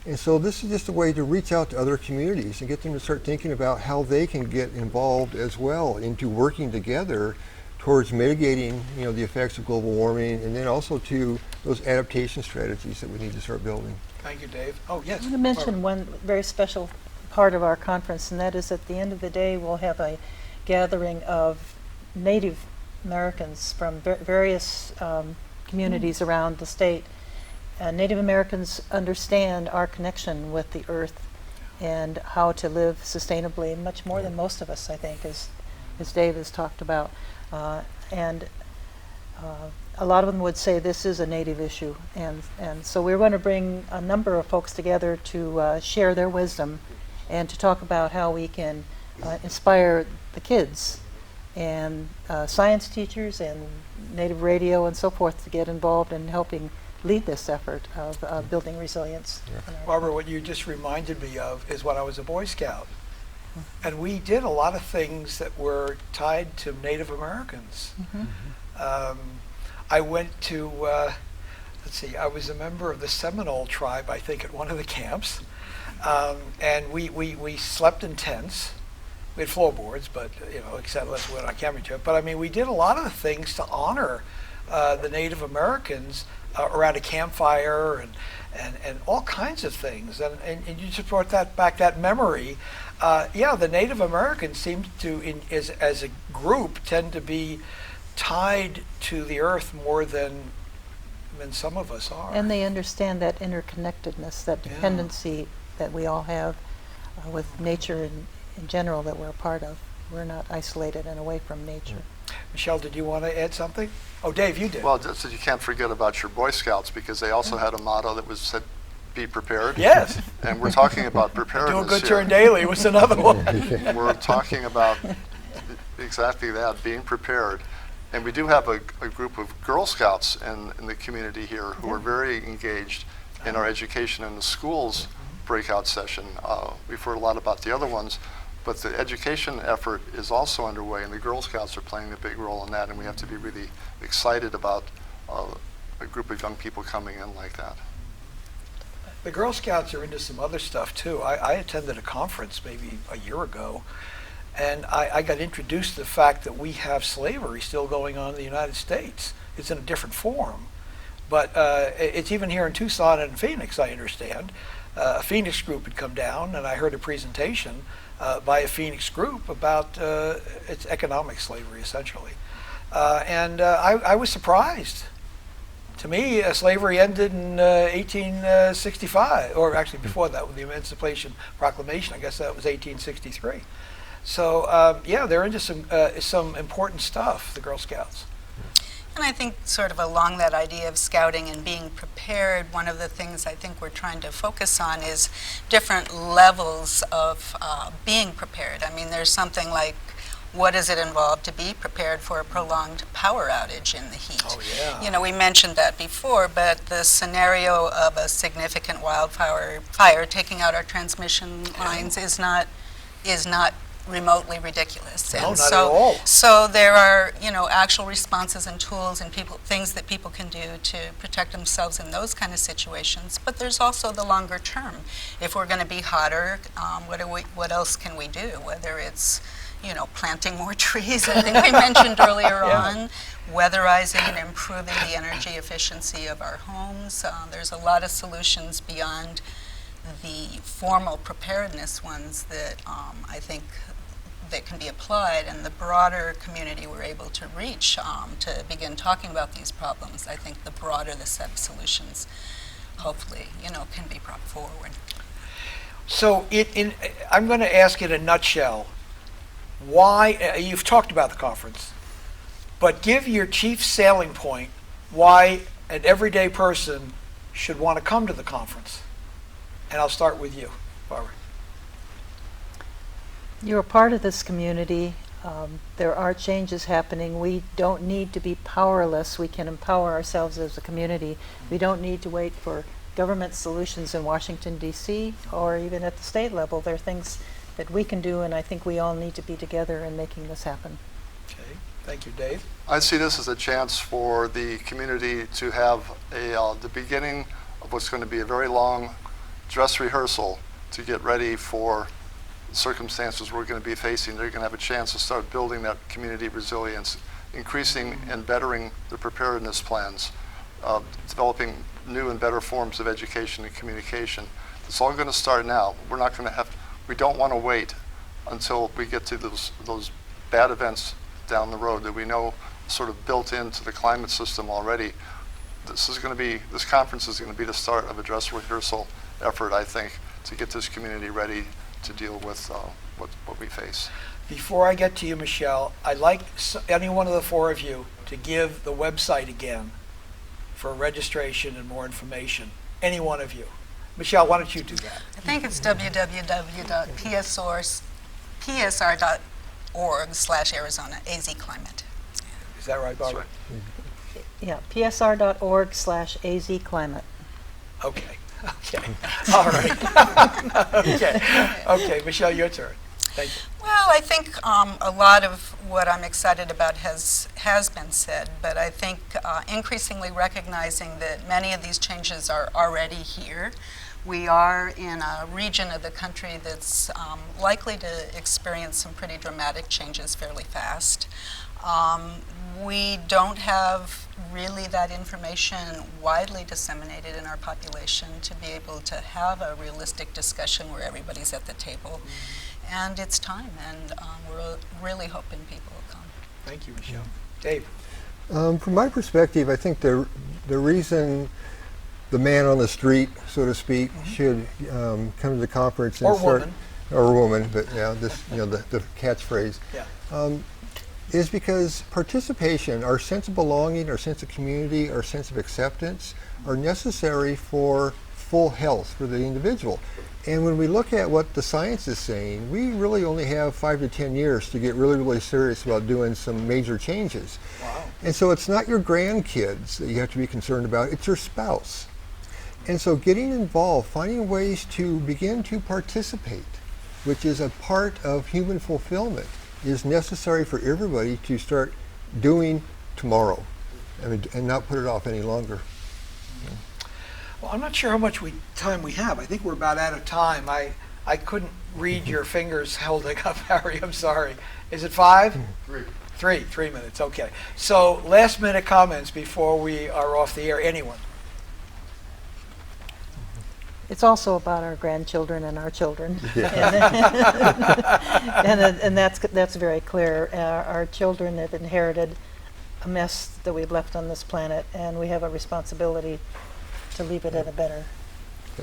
And so this is just a way to reach out to other communities and get them to start thinking about how they can get involved as well into working together towards mitigating the effects of global warming, and then also to those adaptation strategies that we need to start building. Thank you, Dave. Oh, yes. I want to mention one very special part of our conference, and that is at the end of the day we'll have a gathering of Native Americans from various communities around the state. Native Americans understand our connection with the earth and how to live sustainably, much more than most of us, I think, as Dave has talked about. And a lot of them would say this is a Native issue. And so we're going to bring a number of folks together to share their wisdom and to talk about how we can inspire the kids and science teachers and Native radio and so forth to get involved in helping lead this effort of building resilience. Yeah. Barbara, what you just reminded me of is when I was a Boy Scout. And we did a lot of things that were tied to Native Americans. I went to, I was a member of the Seminole tribe, I think, at one of the camps. And we slept in tents. We had floorboards, but, except let's went on camera trip. But I mean, we did a lot of things to honor the Native Americans around a campfire and all kinds of things. And you just brought that memory. The Native Americans seem to, as a group, tend to be tied to the earth more than some of us are. And they understand that interconnectedness, that dependency that we all have with nature in general that we're a part of. We're not isolated and away from nature. Michelle, did you want to add something? Oh, Dave, you did. Well, just that you can't forget about your Boy Scouts, because they also had a motto that was said, "Be prepared." Yes. And we're talking about preparedness. Do a good here. turn daily was another one. We're talking about exactly that, being prepared. And we do have a group of Girl Scouts in the community here who are very engaged in our education in the schools breakout session. We've heard a lot about the other ones, but the education effort is also underway, and the Girl Scouts are playing a big role in that, and we have to be really excited about a group of young people coming in like that. The Girl Scouts are into some other stuff too. I attended a conference maybe a year ago, and I got introduced to the fact that we have slavery still going on in the United States. It's in a different form, but it's even here in Tucson and Phoenix, I understand. A Phoenix group had come down, and I heard a presentation by a Phoenix group about its economic slavery, essentially. And I was surprised. To me, slavery ended in 1865, or actually before that with the Emancipation Proclamation. I guess that was 1863. So yeah, they're into some important stuff, the Girl Scouts. And I think sort of along that idea of scouting and being prepared, one of the things I think we're trying to focus on is different levels of being prepared. I mean, there's something like, what does it involve to be prepared for a prolonged power outage in the heat? Oh, yeah. You know, we mentioned that before, but the scenario of a significant fire taking out our transmission lines is not remotely ridiculous. No, And not so, at all. So there are, you know, actual responses and tools and things that people can do to protect themselves in those kind of situations. But there's also the longer term. If we're going to be hotter, what else can we do? Whether it's, you know, planting more trees, I think we mentioned earlier on, weatherizing and improving the energy efficiency of our homes. There's a lot of solutions beyond the formal preparedness ones that I think that can be applied, and the broader community we're able to reach to begin talking about these problems. I think the broader the set of solutions, hopefully, you know, can be brought forward. So I'm going to ask in a nutshell, why, you've talked about the conference, but give your chief selling point why an everyday person should want to come to the conference. And I'll start with you, Barbara. You're a part of this community. There are changes happening. We don't need to be powerless. We can empower ourselves as a community. We don't need to wait for government solutions in Washington, D.C., or even at the state level. There are things that we can do, and I think we all need to be together in making this happen. Okay, thank you, Dave. I see this as a chance for the community to have the beginning of what's going to be a very long dress rehearsal to get ready for circumstances we're going to be facing. They're going to have a chance to start building that community resilience, increasing and bettering the preparedness plans, developing new and better forms of education and communication. It's all going to start now. We don't want to wait until we get to those bad events down the road that we know sort of built into the climate system already. This conference is going to be the start of a dress rehearsal effort, I think, to get this community ready to deal with what we face. Before I get to you, Michelle, I'd like any one of the four of you to give the website again for registration and more information. Any one of you. Michelle, why don't you do that? I think it's www.psr.org/Arizona, AZ Climate. Is that right, Barbara? Yeah, psr.org/AZ Climate. Okay. All right. Okay, Michelle, your turn. Thank you. Well, I think a lot of what I'm excited about has been said, but I think increasingly recognizing that many of these changes are already here. We are in a region of the country that's likely to experience some pretty dramatic changes fairly fast. We don't have really that information widely disseminated in our population to be able to have a realistic discussion where everybody's at the table. And it's time, and we're really hoping people will come. Thank you, Michelle. Dave? From my perspective, I think the reason the man on the street, so to speak, should come to the conference and or woman, but yeah, this the catchphrase. Yeah. Is because participation, our sense of belonging, our sense of community, our sense of acceptance are necessary for full health for the individual. And when we look at what the science is saying, we really only have 5 to 10 years to get really, really serious about doing some major changes. Wow. And so it's not your grandkids that you have to be concerned about, it's your spouse. And so getting involved, finding ways to begin to participate, which is a part of human fulfillment, is necessary for everybody to start doing tomorrow and not put it off any longer. Well, I'm not sure how much time we have. I think we're about out of time. I couldn't read your fingers holding up, Harry. I'm sorry. Is it 5? 3 minutes. Okay. So last minute comments before we are off the air. Anyone? It's also about our grandchildren and our children. Yeah. And that's very clear. Our children have inherited a mess that we've left on this planet, and we have a responsibility to leave it in a better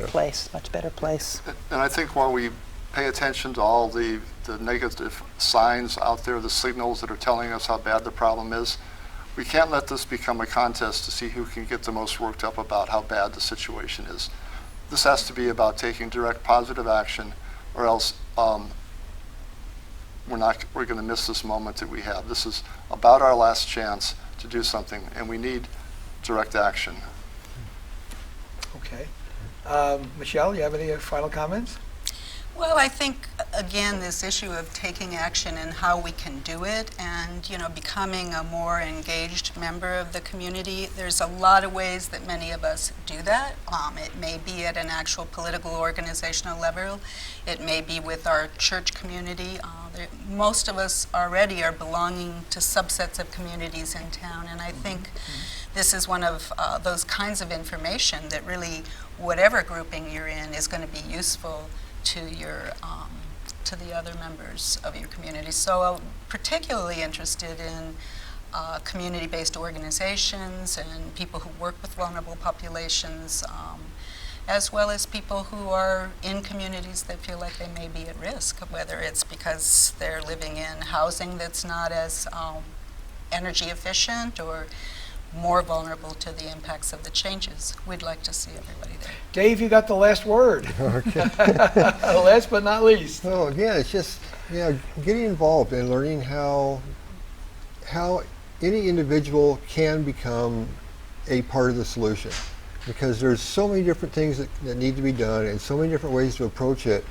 place, much better place. And I think while we pay attention to all the negative signs out there, the signals that are telling us how bad the problem is, we can't let this become a contest to see who can get the most worked up about how bad the situation is. This has to be about taking direct positive action, or else we're going to miss this moment that we have. This is about our last chance to do something, and we need direct action. Okay. Michelle, you have any final comments? Well, I think, again, this issue of taking action and how we can do it and, becoming a more engaged member of the community, there's a lot of ways that many of us do that. It may be at an actual political organizational level. It may be with our church community. Most of us already are belonging to subsets of communities in town, and I think this is one of those kinds of information that really, whatever grouping you're in, is going to be useful to your to the other members of your community. So I'm particularly interested in community-based organizations and people who work with vulnerable populations, as well as people who are in communities that feel like they may be at risk, whether it's because they're living in housing that's not as energy efficient or more vulnerable to the impacts of the changes. We'd like to see everybody there. Dave, you got the last word. Okay. Last but not least. So again, it's just getting involved and learning how any individual can become a part of the solution, because there's so many different things that need to be done and so many different ways to approach it,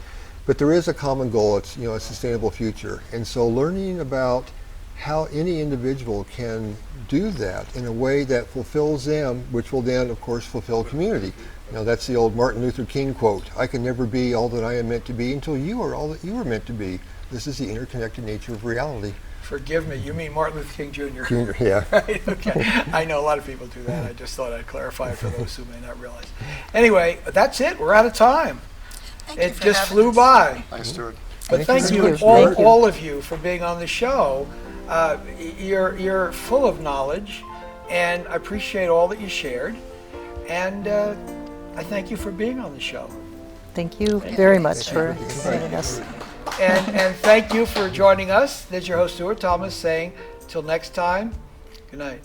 but there is a common goal. It's a sustainable future, and so learning about how any individual can do that in a way that fulfills them, which will then, of course, fulfill community. That's the old Martin Luther King quote, "I can never be all that I am meant to be until you are all that you are meant to be." This is the interconnected nature of reality. Forgive me, you mean Martin Luther King Jr.? Junior, yeah. Right, okay. I know a lot of people do that. I just thought I'd clarify for those who may not realize. Anyway, that's it. We're out of time. Thank you It for just having flew us. by. Thanks, Stuart. But thank Thank you, you. all, Thank you. all of you, for being on the show. You're full of knowledge, and I appreciate all that you shared. And I thank you for being on the show. Thank you very much Thank you for for being inviting us. And thank you for joining us. This is your host, Stuart Thomas, saying, till next time, good night.